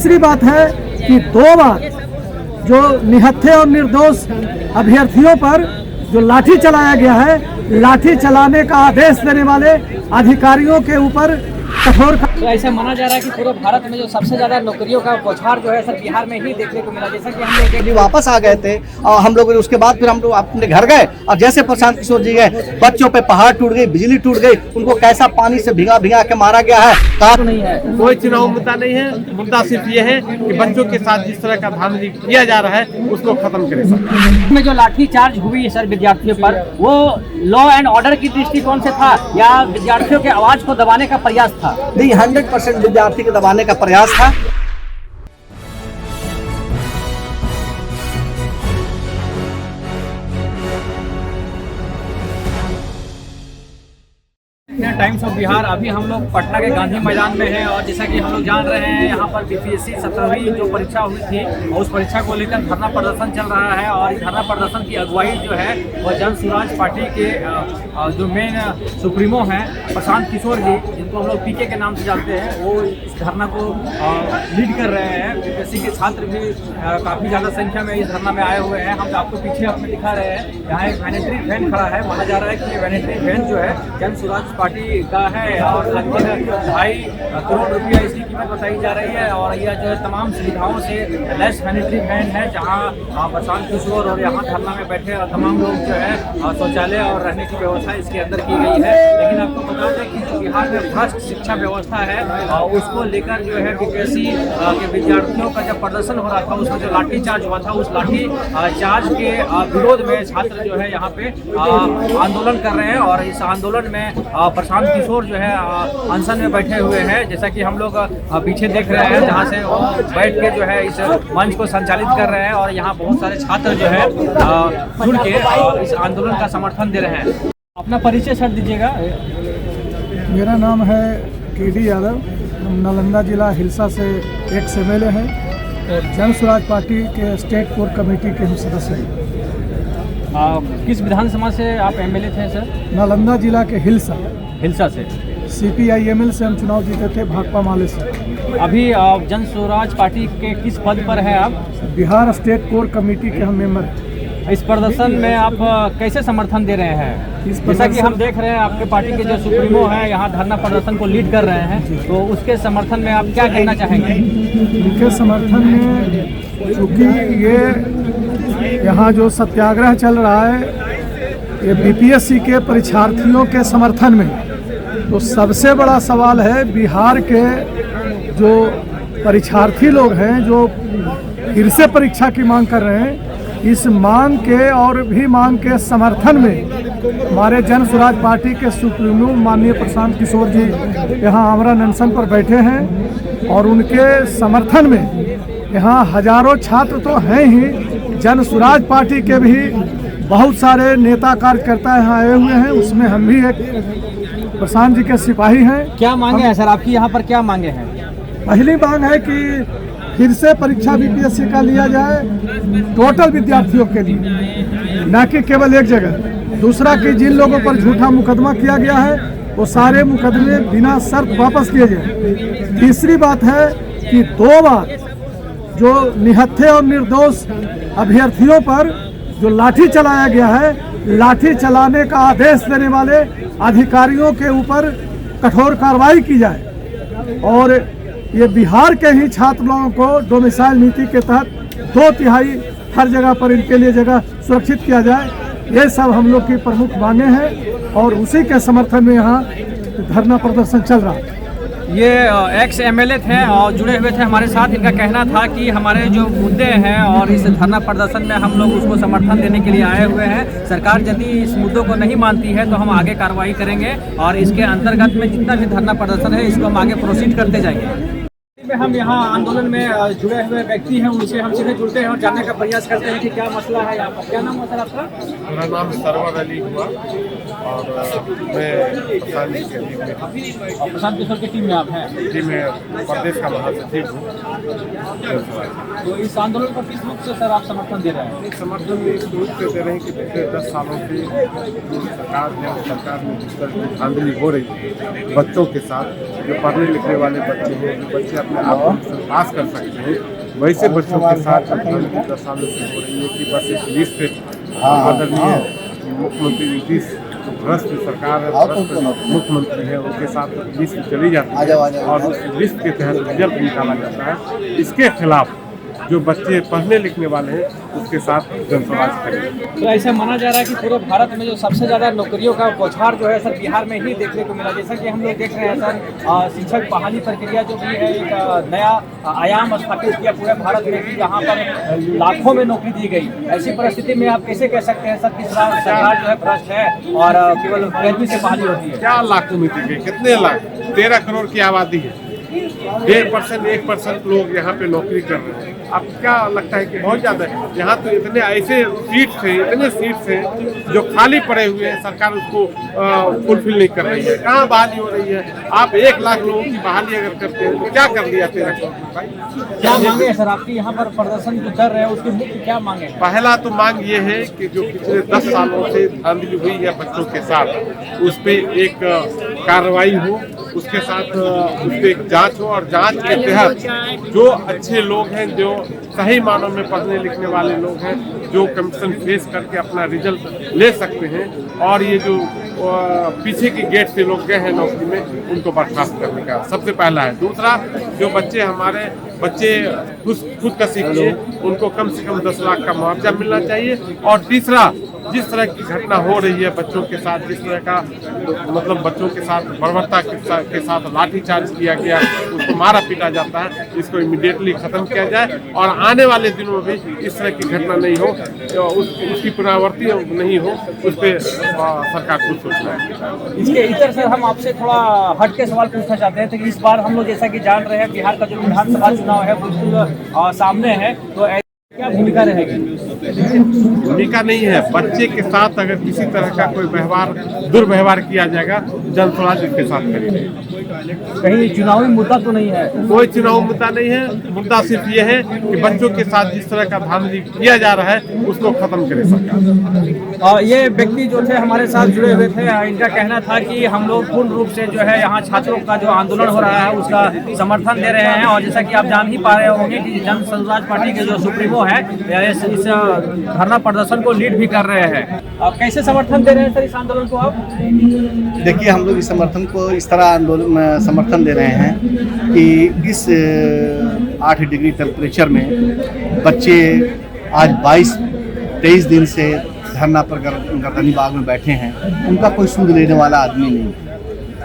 तीसरी बात है कि 2 बार जो निहत्थे और निर्दोष अभ्यर्थियों पर जो लाठी चलाया गया है, लाठी चलाने का आदेश देने वाले अधिकारियों के ऊपर कठोर। तो ऐसा माना जा रहा है कि पूरे भारत में जो सबसे ज्यादा नौकरियों का बौछार जो है सर बिहार में ही देखने को मिला। जैसा कि हम लोग वापस आ गए थे और हम लोग उसके बाद फिर हम लोग अपने घर गए और जैसे प्रशांत किशोर जी गए, बच्चों पे पहाड़ टूट गई, बिजली टूट गई, उनको कैसा पानी से भिगा भिगा के मारा गया है। नहीं है कोई चुनाव मुद्दा नहीं है, मुद्दा सिर्फ ये है कि बच्चों के साथ जिस तरह का धांधली किया जा रहा है उसको खत्म करें सर। में जो लाठी चार्ज हुई है सर विद्यार्थियों पर, वो लॉ एंड ऑर्डर की दृष्टिकोण से था या विद्यार्थियों के आवाज को दबाने का प्रयास था? नहीं, 100% विद्यार्थी को दबाने का प्रयास था। Times of Bihar. अभी हम लोग पटना के गांधी मैदान में हैं और जैसा कि हम लोग जान रहे हैं यहाँ पर बीपीएससी 17वीं जो परीक्षा हुई थी और उस परीक्षा को लेकर धरना प्रदर्शन चल रहा है। और इस धरना प्रदर्शन की अगुवाई जो है वह जन सुराज पार्टी के जो मेन सुप्रीमो हैं प्रशांत किशोर जी, जिनको हम लोग पीके के नाम से जानते हैं, वो इस धरना को लीड कर रहे हैं। बीपीएससी के छात्र भी काफ़ी ज़्यादा संख्या में इस धरना में आए हुए हैं। हम आपको पीछे अपने दिखा रहे हैं, यहाँ एक वैनिटरी वैन खड़ा है। माना जा रहा है कि ये वैनिटरी वैन जो है जन सुराज पार्टी का है और लगभग 2.5 करोड़ रुपया इसकी कीमत बताई जा रही है। और यह जो है तमाम सुविधाओं से लेस वैनिटरी वैन है, जहां प्रशांत किशोर और यहाँ धरना में बैठे तमाम लोग जो है शौचालय और रहने की व्यवस्था इसके अंदर की गई है। लेकिन आपको बता दें कि जो बिहार में भ्रष्ट शिक्षा व्यवस्था है उसको लेकर जो है बीपीएससी के विद्यार्थियों का जब प्रदर्शन हो रहा था, उसमें जो लाठी चार्ज हुआ था, उस लाठी चार्ज के विरोध में छात्र जो है यहाँ पे आंदोलन कर रहे हैं। और इस आंदोलन में प्रशांत किशोर जो है अनशन में बैठे हुए हैं, जैसा कि हम लोग पीछे देख रहे हैं, जहां से वो बैठ के जो है इस मंच को संचालित कर रहे हैं। और यहाँ बहुत सारे छात्र जो है जुड़ के इस आंदोलन का समर्थन दे रहे हैं। अपना परिचय सर दीजिएगा। मेरा नाम है केडी यादव, नालंदा जिला हिलसा से एक्स एमएलए है और जन स्वराज पार्टी के स्टेट कोर कमेटी के हम सदस्य हैं। किस विधानसभा से आप एमएलए थे सर? नालंदा जिला के हिलसा से। CPIML से हम चुनाव जीते थे, भाकपा माले से। अभी जन स्वराज पार्टी के किस पद पर है आप? बिहार स्टेट कोर कमेटी के हम मेंबर हैं। इस प्रदर्शन में आप कैसे समर्थन दे रहे हैं? जैसा कि हम देख रहे हैं आपके पार्टी के जो सुप्रीमो हैं यहाँ धरना प्रदर्शन को लीड कर रहे हैं, तो उसके समर्थन में आप क्या कहना चाहेंगे? उनके समर्थन में चूँकि ये यहाँ जो सत्याग्रह चल रहा है ये बीपीएससी के परीक्षार्थियों के समर्थन में, तो सबसे बड़ा सवाल है बिहार के जो परीक्षार्थी लोग हैं जो फिर से परीक्षा की मांग कर रहे हैं, इस मांग के और भी मांग के समर्थन में हमारे जन स्वराज पार्टी के सुप्रीमो माननीय प्रशांत किशोर जी यहाँ आमरण अनशन पर बैठे हैं। और उनके समर्थन में यहाँ हजारों छात्र तो हैं ही, जन स्वराज पार्टी के भी बहुत सारे नेता कार्यकर्ता यहाँ आए हुए हैं, उसमें हम भी एक प्रशांत जी के सिपाही हैं। क्या मांगे हैं सर आपकी यहाँ पर, क्या मांगे हैं? पहली मांग है कि फिर से परीक्षा बीपीएससी का लिया जाए टोटल विद्यार्थियों के लिए, न कि केवल एक जगह। दूसरा कि जिन लोगों पर झूठा मुकदमा किया गया है वो सारे मुकदमे बिना शर्त वापस किए जाए। तीसरी बात है कि 2 बार जो निहत्थे और निर्दोष अभ्यर्थियों पर जो लाठी चलाया गया है, लाठी चलाने का आदेश देने वाले अधिकारियों के ऊपर कठोर कार्रवाई की जाए। और ये बिहार के ही छात्र लोगों को डोमिसाइल नीति के तहत 2/3 हर जगह पर इनके लिए जगह सुरक्षित किया जाए। ये सब हम लोग की प्रमुख मांगे हैं और उसी के समर्थन में यहाँ धरना प्रदर्शन चल रहा है। ये एक्स एमएलए थे और जुड़े हुए थे हमारे साथ। इनका कहना था कि हमारे जो मुद्दे हैं और इस धरना प्रदर्शन में हम लोग उसको समर्थन देने के लिए आए हुए हैं। सरकार यदि इस मुद्दों को नहीं मानती है तो हम आगे कार्रवाई करेंगे और इसके अंतर्गत में जितना भी धरना प्रदर्शन है इसको हम आगे प्रोसीड करते जाएंगे। हम यहाँ आंदोलन में जुड़े हुए व्यक्ति हैं, उनसे हम सीधे जुड़ते हैं और जानने का प्रयास करते हैं कि क्या मसला है यहाँ पर। क्या नाम है सर आपका? मेरा नाम सरवर अली हुआ और मैं प्रशांत किशोर की टीम में आप हैं? जी, मैं प्रदेश का महासचिव हूँ। तो इस आंदोलन को किस रूप से सर आप समर्थन दे रहे हैं? समर्थन इस रूप से दे रहे हैं कि पिछले 10 सालों से सरकार में जिस तरह की धांधली हो रही है बच्चों के साथ, जो पढ़ने लिखने वाले बच्चे हैं, जो बच्चे अपने अपने आप को पास कर सकते हैं, वैसे बच्चों के साथ 10 सालों से हो रही है कि बस एक लिस्ट आदरणीय मुख्यमंत्री नीतीश भ्रष्ट सरकार है, भ्रष्ट मुख्यमंत्री है, उनके साथ लिस्ट चली जाती है और उस लिस्ट के तहत रिजल्ट निकाला जाता है। इसके खिलाफ जो बच्चे पढ़ने लिखने वाले हैं उसके साथ जनसुराज करेंगे। तो ऐसा माना जा रहा है कि पूरे भारत में जो सबसे ज़्यादा नौकरियों का बौछार जो है सर बिहार में ही देखने को मिला। जैसा कि हम लोग देख रहे हैं सर, शिक्षक बहाली प्रक्रिया जो भी है एक नया आयाम स्थापित किया पूरे भारत में कि यहाँ पर लाखों में नौकरी दी गई। ऐसी परिस्थिति में आप कैसे कह सकते हैं सर कि सरकार जो है भ्रष्ट है और केवल ग्रेजुएट से बहाली होती है? क्या लाखों में दी गई? कितने लाख? 13 करोड़ की आबादी है, 1% लोग यहाँ पे नौकरी कर रहे हैं। अब क्या लगता है कि बहुत ज़्यादा है? यहाँ तो इतने ऐसे सीट्स हैं जो खाली पड़े हुए हैं, सरकार उसको फुलफिल नहीं कर रही है। कहाँ बहाली हो रही है? आप 1 लाख लोगों की बहाली अगर करते हैं तो क्या कर दिया 13 करोड़ भाई? क्या मांगे है सर आपकी यहाँ पर प्रदर्शन जो कर रहे हैं उसकी मुख्य क्या मांगे? पहला तो मांग ये है कि जो पिछले 10 सालों से धांधली हुई है बच्चों के साथ, उस पर एक कार्रवाई हो, उसके साथ उस पर एक जाँच हो और जाँच के तहत जो अच्छे लोग हैं, जो सही मानों में पढ़ने लिखने वाले लोग हैं, जो कंपटीशन फेस करके अपना रिजल्ट ले सकते हैं और ये जो पीछे के गेट से लोग गए हैं नौकरी में, उनको बर्खास्त करने का सबसे पहला है। दूसरा, जो हमारे बच्चे खुद का सीखिए, उनको कम से कम 10 लाख का मुआवजा मिलना चाहिए। और तीसरा, जिस तरह की घटना हो रही है बच्चों के साथ, जिस तरह का मतलब बच्चों के साथ बर्बरता के साथ लाठीचार्ज किया गया, उसको मारा पीटा जाता है, इसको इमीडिएटली ख़त्म किया जाए और आने वाले दिनों में भी इस तरह की घटना नहीं हो, उसकी पुनरावृत्ति नहीं हो, उस पर सरकार को सोचना है। इसके इधर सर हम आपसे थोड़ा हट के सवाल पूछना चाहते हैं। तो इस बार हम लोग जैसा कि जान रहे हैं बिहार का जो विधानसभा चुनाव है बिल्कुल सामने है, तो क्या भूमिका रहेगी? भूमिका नहीं है, बच्चे के साथ अगर किसी तरह का कोई दुर्व्यवहार किया जाएगा, जनसुराज इसके साथ करेंगे। कहीं चुनावी मुद्दा तो नहीं है? कोई चुनाव मुद्दा नहीं है। मुद्दा सिर्फ ये है कि बच्चों के साथ जिस तरह का धांधली किया जा रहा है उसको खत्म करे सरकार। और ये व्यक्ति जो थे हमारे साथ जुड़े हुए थे, इनका कहना था कि हम लोग पूर्ण रूप से जो है यहाँ छात्रों का जो आंदोलन हो रहा है उसका समर्थन दे रहे हैं। और जैसा कि आप जान ही पा रहे होंगे कि जनसुराज पार्टी के जो सुप्रीमो है इस धरना प्रदर्शन को लीड भी कर रहे हैं। कैसे समर्थन दे रहे हैं सर इस आंदोलन को आप? देखिए, हम लोग इस समर्थन को इस तरह आंदोलन समर्थन दे रहे हैं कि इस 8 डिग्री टेम्परेचर में बच्चे आज 22-23 दिन से धरना पर गर्दनी बाग में बैठे हैं, उनका कोई सूद लेने वाला आदमी नहीं।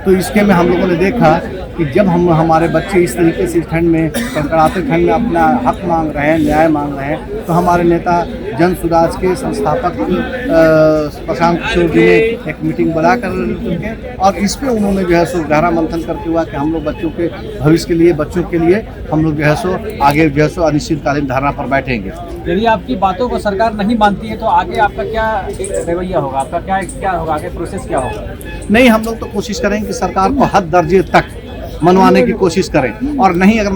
तो इसके में हम लोगों ने देखा कि जब हमारे बच्चे इस तरीके से ठंड में, कड़कड़ाते ठंड में अपना हक मांग रहे हैं, न्याय मांग रहे हैं, तो हमारे नेता जनसुराज के संस्थापक प्रशांत किशोर जी ने एक मीटिंग बुलाकर उनके और इस पे उन्होंने जो है सो गहरा मंथन करके हुआ कि हम लोग बच्चों के भविष्य के लिए, बच्चों के लिए हम लोग जो है सो आगे जो है सो अनिश्चितकालीन धरना पर बैठेंगे। यदि आपकी बातों को सरकार नहीं मानती है तो आगे आपका क्या रवैया होगा, आपका क्या होगा, आगे प्रोसेस क्या होगा? नहीं, हम लोग तो कोशिश करेंगे कि सरकार को हद दर्जे तक मनवाने की कोशिश करें और नहीं अगर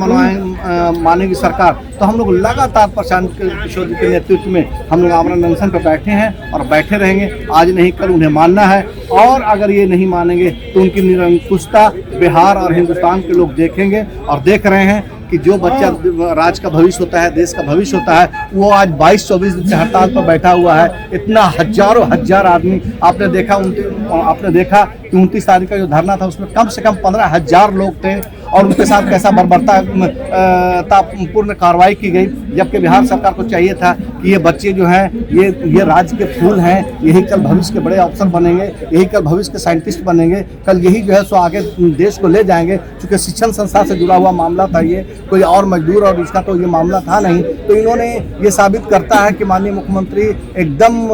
मानेगी सरकार तो हम लोग लगातार प्रशांत किशोर जी के नेतृत्व में हम लोग आमरण अनशन पर बैठे हैं और बैठे रहेंगे। आज नहीं कल उन्हें मानना है और अगर ये नहीं मानेंगे तो उनकी निरंकुशता बिहार और हिंदुस्तान के लोग देखेंगे और देख रहे हैं कि जो बच्चा राज्य का भविष्य होता है, देश का भविष्य होता है, वो आज 22-24 दिन से हड़ताल पर बैठा हुआ है। इतना हजारों हजार आदमी आपने देखा कि 29 तारीख का जो धरना था उसमें कम से कम 15,000 लोग थे और उनके साथ कैसा बर्बरतापूर्ण कार्रवाई की गई, जबकि बिहार सरकार को चाहिए था कि ये बच्चे जो हैं ये राज्य के फूल हैं, यही कल भविष्य के बड़े अफसर बनेंगे, यही कल भविष्य के साइंटिस्ट बनेंगे, कल यही जो है सो आगे देश को ले जाएंगे। क्योंकि शिक्षण संस्था से जुड़ा हुआ मामला था, ये कोई और मजदूर और इसका तो ये मामला था नहीं। तो इन्होंने ये साबित करता है कि माननीय मुख्यमंत्री एकदम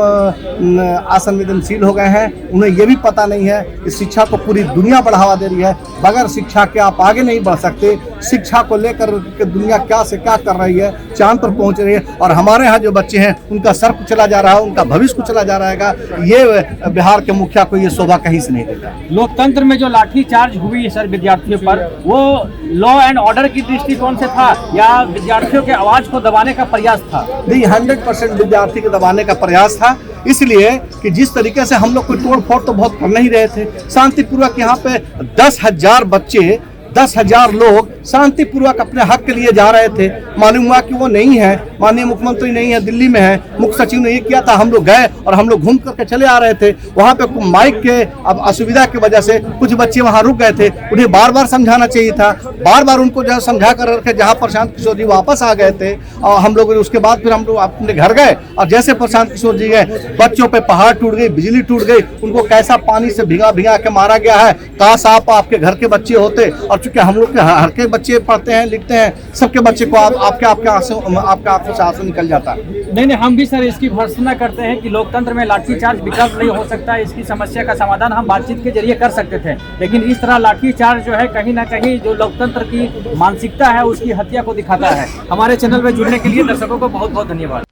असंवेदनशील हो गए हैं। उन्हें ये भी पता नहीं है कि शिक्षा को पूरी दुनिया बढ़ावा दे रही है, बगैर शिक्षा के आप आगे नहीं बढ़ सकते। शिक्षा को लेकर के दुनिया क्या से क्या कर रही है, चांद पर पहुंच रही है और हमारे यहाँ जो बच्चे हैं उनका सर कुचला जा रहा है, उनका भविष्य कुचला जा रहा है। ये बिहार के मुखिया को ये शोभा कहीं से नहीं देता। लोकतंत्र में जो लाठीचार्ज हुई सर विद्यार्थियों पर, वो लॉ एंड ऑर्डर की दृष्टिकोण से था या विद्यार्थियों के आवाज को दबाने का प्रयास था? नहीं, 100% विद्यार्थी को दबाने का प्रयास था। इसलिए कि जिस तरीके से हम लोग कोई तोड़ फोड़ तो बहुत कर नहीं रहे थे, शांतिपूर्वक यहाँ पे 10,000 बच्चे, 10,000 लोग शांतिपूर्वक अपने हक के लिए जा रहे थे। मालूम हुआ कि वो नहीं है, माननीय मुख्यमंत्री नहीं है, दिल्ली में है, मुख्य सचिव ने ये किया था। हम लोग गए और हम लोग घूम करके चले आ रहे थे। वहाँ पे माइक के अब असुविधा की वजह से कुछ बच्चे वहाँ रुक गए थे। उन्हें बार बार समझाना चाहिए था, बार बार उनको जो है समझा कर रखे। जहाँ प्रशांत किशोर जी वापस आ गए थे और हम लोग उसके बाद फिर हम लोग अपने घर गए और जैसे प्रशांत किशोर जी गए, बच्चों पे पहाड़ टूट गई, बिजली टूट गई, उनको कैसा पानी से भिगा भिगा के मारा गया है। काश आप आपके घर के बच्चे होते। और चूंकि हम लोग के हर के बच्चे पढ़ते हैं लिखते हैं, सबके बच्चे को आपके आंखों से आंसू निकल जाता है। नहीं, हम भी सर इसकी भर्त्सना करते हैं कि लोकतंत्र में लाठीचार्ज विकल्प नहीं हो सकता। इसकी समस्या का समाधान हम बातचीत के जरिए कर सकते थे, लेकिन इस तरह लाठीचार्ज जो है कहीं ना कहीं जो लोकतंत्र की मानसिकता है उसकी हत्या को दिखाता है। हमारे चैनल में जुड़ने के लिए दर्शकों को बहुत बहुत धन्यवाद।